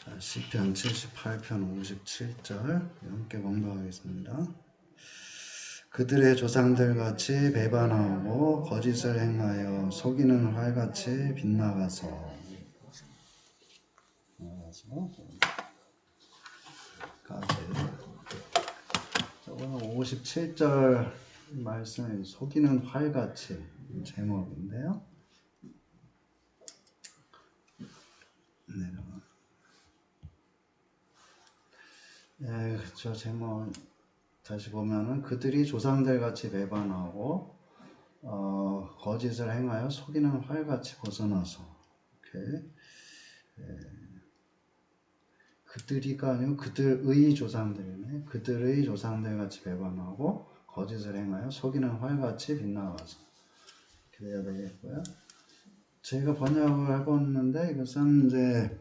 자, 시편 78편 57절 함께 공부하겠습니다. 그들의 조상들 같이 배반하고 거짓을 행하여 속이는 활같이 빗나가서 오늘 57절 말씀이 속이는 활같이 제목인데요. 네, 저 제목 다시 보면은 그들이 조상들 같이 배반하고 거짓을 행하여 속이는 활같이 벗어나서 이렇게 그들이가 아니고 그들의 조상들이네. 그들의 조상들 같이 배반하고 거짓을 행하여 속이는 활같이 빗나가서 이렇게 돼야 되겠고요. 제가 번역을 해봤는데 이것은 이제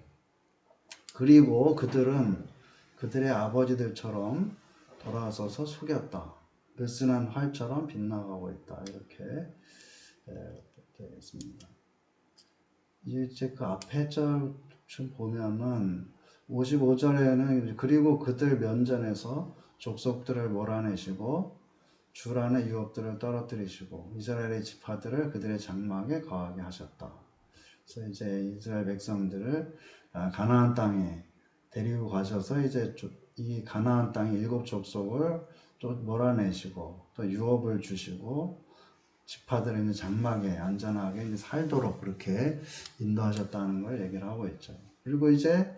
그리고 그들은 그들의 아버지들처럼 돌아서서 속였다. 느슨한 활처럼 빗나가고 있다. 이렇게 되겠습니다. 이제 그 앞에 절 좀 보면은 55절에는 그리고 그들 면전에서 족속들을 몰아내시고 주란의 유업들을 떨어뜨리시고 이스라엘의 지파들을 그들의 장막에 거하게 하셨다. 그래서 이제 이스라엘 백성들을 가나안 땅에 데리고 가셔서 이제 이 가나안 땅의 7 족속을 또 몰아내시고 또 유업을 주시고 지파들은 장막에 안전하게 이제 살도록 그렇게 인도하셨다는 걸 얘기를 하고 있죠. 그리고 이제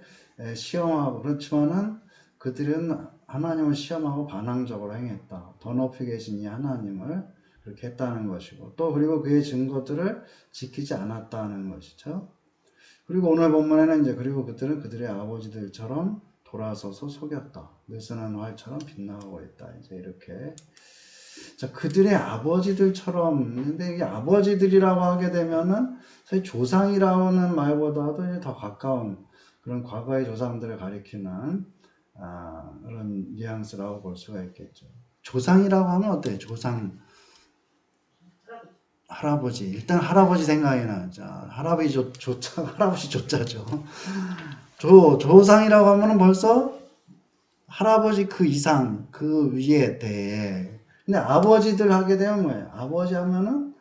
시험하고 그렇지만은 그들은 하나님을 시험하고 반항적으로 행했다. 더 높이 계신 이 하나님을 그렇게 했다는 것이고 또 그리고 그의 증거들을 지키지 않았다는 것이죠. 그리고 오늘 본문에는 이제 그리고 그들은 그들의 아버지들처럼 돌아서서 속였다. 느슨한 활처럼 빗나가고 있다. 이제 이렇게. 자, 그들의 아버지들처럼, 근데 이게 아버지들이라고 하게 되면은 사실 조상이라는 말보다도 이제 더 가까운 그런 과거의 조상들을 가리키는 그런 뉘앙스라고 볼 수가 있겠죠. 조상이라고 하면 어때요? 조상. 할아버지. 일단 할아버지 생각이 나죠. 할아버지 할아버지 조자죠. 조상이라고 하면은 벌써 할아버지 그 이상, 그 위에 대해. 근데 아버지들 하게 되면 뭐예요? 아버지 하면은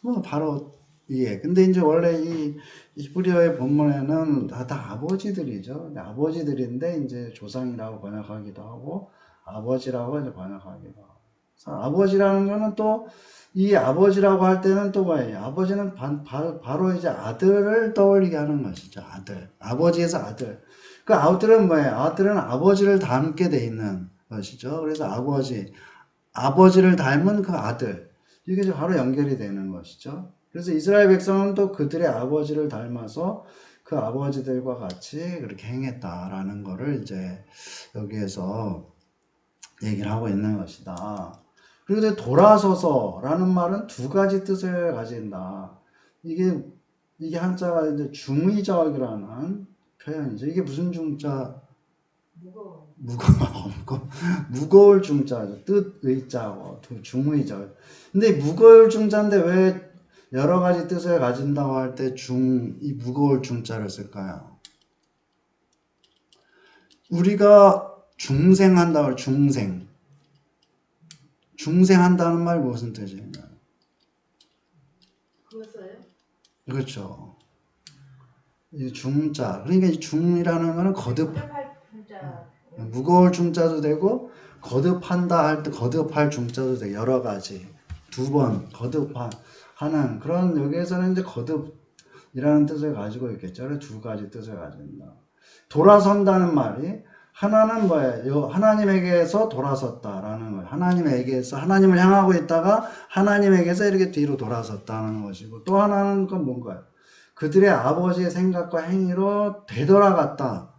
뭐 바로 위에. 근데 이제 원래 이 히브리어의 본문에는 다 아버지들이죠. 근데 아버지들인데 이제 조상이라고 번역하기도 하고 아버지라고 이제 번역하기도 하고. 그래서 아버지라는 거는 또 이 아버지라고 할 때는 또 뭐예요? 아버지는 바로 이제 아들을 떠올리게 하는 것이죠. 아들. 아버지에서 아들. 그 아들은 뭐예요? 아들은 아버지를 닮게 돼 있는 것이죠. 그래서 아버지를 닮은 그 아들. 이게 바로 연결이 되는 것이죠. 그래서 이스라엘 백성은 또 그들의 아버지를 닮아서 그 아버지들과 같이 그렇게 행했다라는 거를 이제 여기에서 얘기를 하고 있는 것이다. 그리고 돌아서서라는 말은 두 가지 뜻을 가진다. 이게 한자가 이제 중의적이라는 표현이죠. 이게 무슨 중자? 무거울 중자죠. 뜻의자고 중의적. 근데 무거울 중자인데 왜 여러 가지 뜻을 가진다고 할 때 이 무거울 중자를 쓸까요? 우리가 중생한다고 중생한다는 말 무슨 뜻인가요? 그렇죠. 이 중자. 그러니까 이 중이라는 거는 무거울 중자도 되고 거듭한다 할 때 거듭할 중자도 되고 여러 가지. 2번 거듭하는 그런 여기에서는 이제 거듭이라는 뜻을 가지고 있겠죠. 그래서 2가지 뜻을 가진다. 돌아선다는 말이 하나는 뭐예요? 하나님에게서 돌아섰다라는 거예요. 하나님에게서 하나님을 향하고 있다가 하나님에게서 이렇게 뒤로 돌아섰다는 것이고 또 하나는 건 뭔가요? 그들의 아버지의 생각과 행위로 되돌아갔다.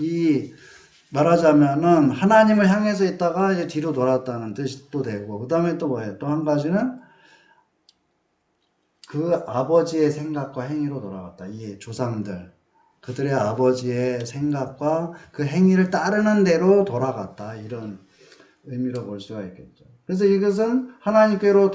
이 말하자면은 하나님을 향해서 있다가 이제 뒤로 돌았다는 뜻이 또 되고 그 다음에 또 뭐예요? 또 한 가지는 그 아버지의 생각과 행위로 돌아갔다. 이 조상들. 그들의 아버지의 생각과 그 행위를 따르는 대로 돌아갔다. 이런 의미로 볼 수가 있겠죠. 그래서 이것은 하나님께로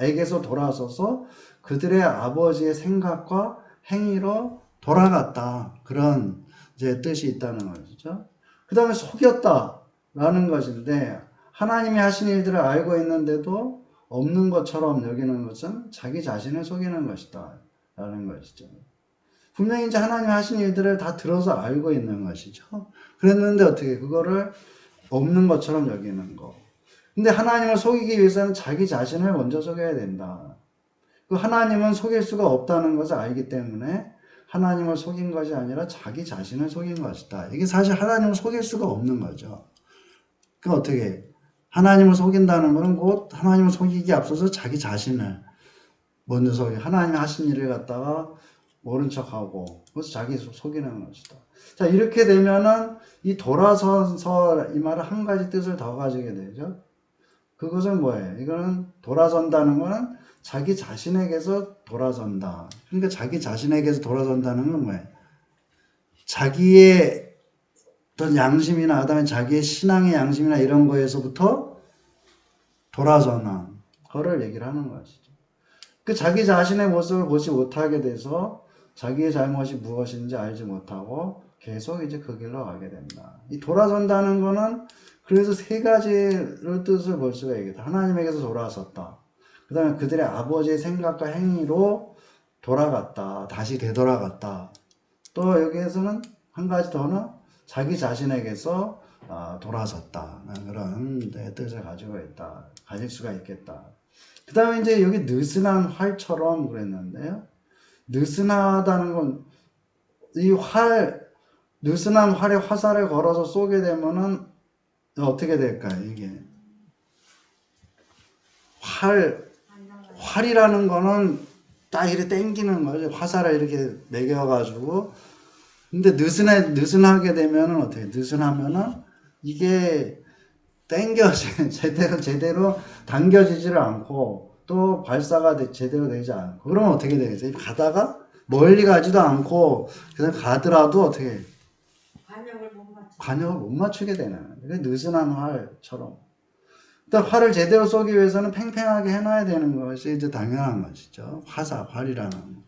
에게서 돌아서서 그들의 아버지의 생각과 행위로 돌아갔다. 그런 이제 뜻이 있다는 것이죠. 그 다음에 속였다라는 것인데 하나님이 하신 일들을 알고 있는데도 없는 것처럼 여기는 것은 자기 자신을 속이는 것이다. 라는 것이죠. 분명히 이제 하나님 하신 일들을 다 들어서 알고 있는 것이죠. 그랬는데 어떻게 그거를 없는 것처럼 여기는 거. 근데 하나님을 속이기 위해서는 자기 자신을 먼저 속여야 된다. 그 하나님은 속일 수가 없다는 것을 알기 때문에 하나님을 속인 것이 아니라 자기 자신을 속인 것이다. 이게 사실 하나님을 속일 수가 없는 거죠. 그 어떻게 하나님을 속인다는 것은 곧 하나님을 속이기에 앞서서 자기 자신을 먼저 속이 하나님 하신 일을 갖다가 모른 척하고 그래서 자기 속이는 것이다. 자 이렇게 되면은 이 돌아서서 이 말은 한 가지 뜻을 더 가지게 되죠. 그것은 뭐예요? 이거는 돌아선다는 거는 자기 자신에게서 돌아선다. 그러니까 자기 자신에게서 돌아선다는 건 뭐예요? 자기의 어떤 양심이나 그다음에 자기의 신앙의 양심이나 이런 거에서부터 돌아서는 거를 얘기를 하는 것이죠. 그 자기 자신의 모습을 보지 못하게 돼서 자기의 잘못이 무엇인지 알지 못하고 계속 이제 그 길로 가게 된다. 이 돌아선다는 거는 그래서 세 가지를 뜻을 볼 수가 있겠다. 하나님에게서 돌아섰다. 그 다음에 그들의 아버지의 생각과 행위로 돌아갔다. 다시 되돌아갔다. 또 여기에서는 한 가지 더는 자기 자신에게서 돌아섰다. 그런 뜻을 가지고 있다. 가질 수가 있겠다. 그 다음에 이제 여기 느슨한 활처럼 그랬는데요. 느슨하다는 건 이 느슨한 활에 화살을 걸어서 쏘게 되면은 어떻게 될까요? 이게 활이라는 거는 딱 이렇게 당기는 거죠. 화살을 이렇게 매겨가지고. 근데 느슨하게 되면은 어떻게? 느슨하면은 이게 제대로 당겨지지를 않고 또 발사가 제대로 되지 않고. 그러면 어떻게 되겠어요? 가다가 멀리 가지도 않고 그냥 가더라도 어떻게? 관역을 못 맞추게 되는. 느슨한 활처럼. 일단 활을 제대로 쏘기 위해서는 팽팽하게 해놔야 되는 것이 이제 당연한 것이죠. 활이라는.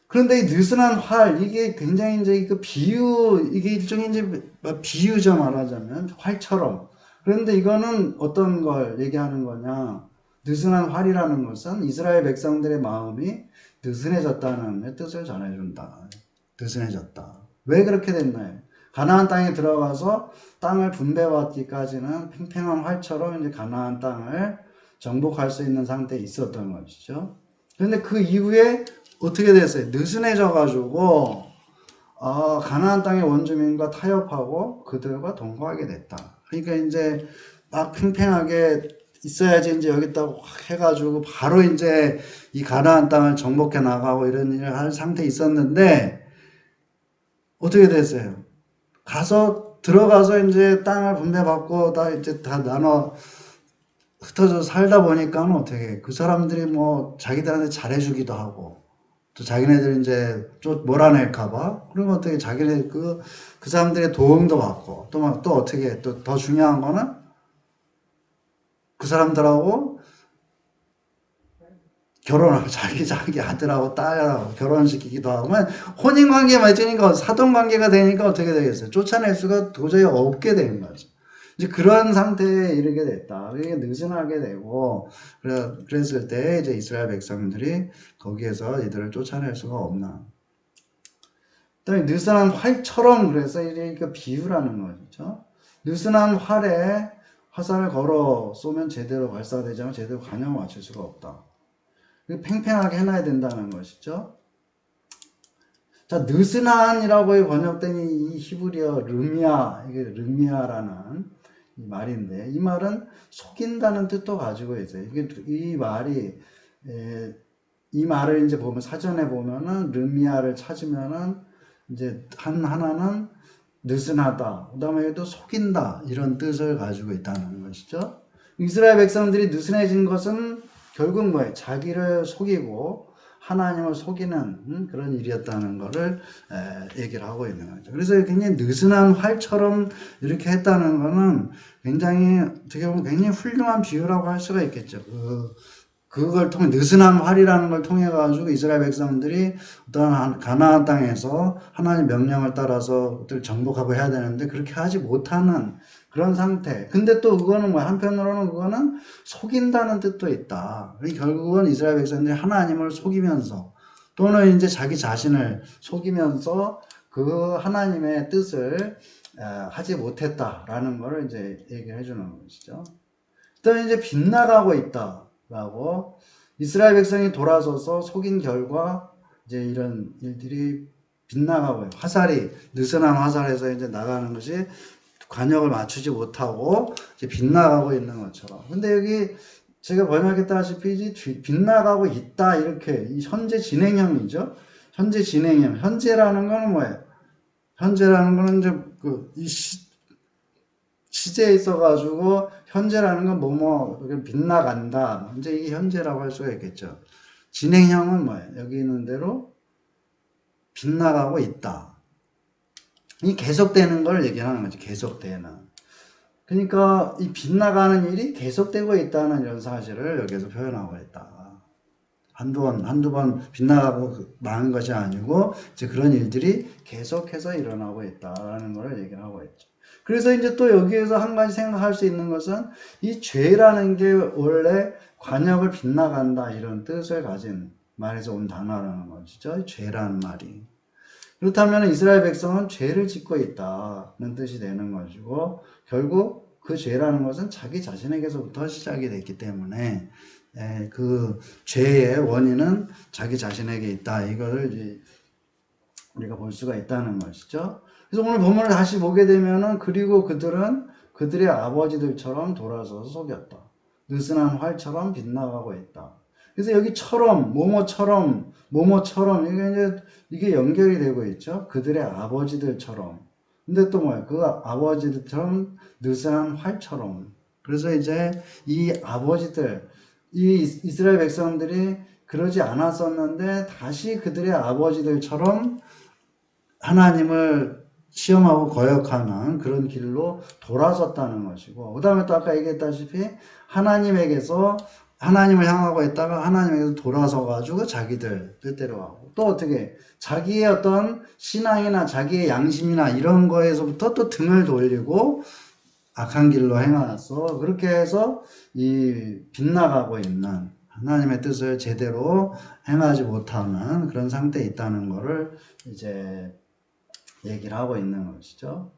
그런데 이 느슨한 활, 이게 굉장히 이제 그 이게 일종의 이제 비유죠, 말하자면. 활처럼. 그런데 이거는 어떤 걸 얘기하는 거냐. 느슨한 활이라는 것은 이스라엘 백성들의 마음이 느슨해졌다는 뜻을 전해준다. 느슨해졌다. 왜 그렇게 됐나요? 가나안 땅에 들어가서 땅을 분배받기까지는 팽팽한 활처럼 이제 가나안 땅을 정복할 수 있는 상태에 있었던 것이죠. 그런데 그 이후에 어떻게 됐어요? 느슨해져가지고 가나안 땅의 원주민과 타협하고 그들과 동거하게 됐다. 그러니까 이제 막 팽팽하게 있어야지 이제 여기다가 해가지고 바로 이제 이 가나안 땅을 정복해 나가고 이런 일을 할 상태에 있었는데 어떻게 됐어요? 들어가서 이제 땅을 분배받고 다 나눠 흩어져 살다 보니까는 어떻게 그 사람들이 뭐 자기들한테 잘해주기도 하고 또 자기네들 이제 좀 몰아낼까봐 그러면 어떻게 자기네 그 사람들의 도움도 받고 또 어떻게 또 더 중요한 거는 그 사람들하고 결혼하고 자기 아들하고 딸하고 결혼시키기도 하고 혼인관계 맺으니까 사돈관계가 되니까 어떻게 되겠어요? 쫓아낼 수가 도저히 없게 되는 거죠. 이제 그런 상태에 이르게 됐다. 이게 느슨하게 되고 그랬을 때 이제 이스라엘 백성들이 거기에서 이들을 쫓아낼 수가 없나. 그다음에 느슨한 활처럼 그래서 이게 비유라는 거죠. 느슨한 활에 화살을 걸어 쏘면 제대로 발사되지 않으면 제대로 관역을 맞출 수가 없다. 팽팽하게 해놔야 된다는 것이죠. 자, 느슨한이라고 번역된 이 히브리어 이게 르미아라는 이 말인데, 이 말은 속인다는 뜻도 가지고 있어요. 이 말을 이제 보면, 사전에 보면은, 르미아를 찾으면은, 이제, 하나는 느슨하다. 그 다음에 또 속인다. 이런 뜻을 가지고 있다는 것이죠. 이스라엘 백성들이 느슨해진 것은 결국 뭐예요? 자기를 속이고, 하나님을 속이는 그런 일이었다는 것을 얘기를 하고 있는 거죠. 그래서 굉장히 느슨한 활처럼 이렇게 했다는 것은 굉장히 어떻게 보면 굉장히 훌륭한 비유라고 할 수가 있겠죠. 그걸 통해 느슨한 활이라는 걸 통해 가지고 이스라엘 백성들이 어떤 가나안 땅에서 하나님 명령을 따라서 그들 정복하고 해야 되는데 그렇게 하지 못하는 그런 상태. 근데 또 그거는 뭐 한편으로는 그거는 속인다는 뜻도 있다. 결국은 이스라엘 백성들이 하나님을 속이면서 또는 이제 자기 자신을 속이면서 그 하나님의 뜻을 하지 못했다라는 것을 이제 얘기해 주는 것이죠. 또 이제 빗나가고 있다라고 이스라엘 백성이 돌아서서 속인 결과 이제 이런 일들이 빗나가고 화살이 느슨한 화살에서 이제 나가는 것이 관역을 맞추지 못하고 이제 빗나가고 있는 것처럼. 근데 여기 제가 번역했다시피 빗나가고 있다 이렇게 이 현재 진행형이죠. 현재 진행형. 현재라는 거는 뭐예요? 현재라는 거는 이제 이 시제에 있어가지고 현재라는 건 뭐뭐 빗나간다. 이제 이게 현재라고 할 수가 있겠죠. 진행형은 뭐예요? 여기 있는 대로 빗나가고 있다. 이 계속되는 걸 얘기하는 거죠. 계속되는. 그러니까 이 빗나가는 일이 계속되고 있다는 이런 사실을 여기서 표현하고 있다. 한두 번 빗나가고 망한 것이 아니고 이제 그런 일들이 계속해서 일어나고 있다라는 걸 얘기를 하고 있죠. 그래서 이제 또 여기에서 한 가지 생각할 수 있는 것은 이 죄라는 게 원래 관역을 빗나간다 이런 뜻을 가진 말에서 온 단어라는 것이죠. 죄라는 말이. 그렇다면 이스라엘 백성은 죄를 짓고 있다는 뜻이 되는 것이고 결국 그 죄라는 것은 자기 자신에게서부터 시작이 됐기 때문에 그 죄의 원인은 자기 자신에게 있다. 이거를 이제 우리가 볼 수가 있다는 것이죠. 그래서 오늘 본문을 다시 보게 되면은 그리고 그들은 그들의 아버지들처럼 돌아서서 속였다. 느슨한 활처럼 빗나가고 있다. 그래서 여기처럼 뭐뭐처럼 이게 연결이 되고 있죠. 그들의 아버지들처럼. 근데 또 뭐야? 그 아버지들처럼 느슨한 활처럼. 그래서 이제 이 아버지들 이 이스라엘 백성들이 그러지 않았었는데 다시 그들의 아버지들처럼 하나님을 시험하고 거역하는 그런 길로 돌아섰다는 것이고 그 다음에 또 아까 얘기했다시피 하나님에게서 하나님을 향하고 있다가 하나님에게서 돌아서 가지고 자기들 뜻대로 하고 또 어떻게 자기의 어떤 신앙이나 자기의 양심이나 이런 거에서부터 또 등을 돌리고 악한 길로 행하서 그렇게 해서 이 빗나가고 있는 하나님의 뜻을 제대로 행하지 못하는 그런 상태에 있다는 것을 이제 얘기를 하고 있는 것이죠.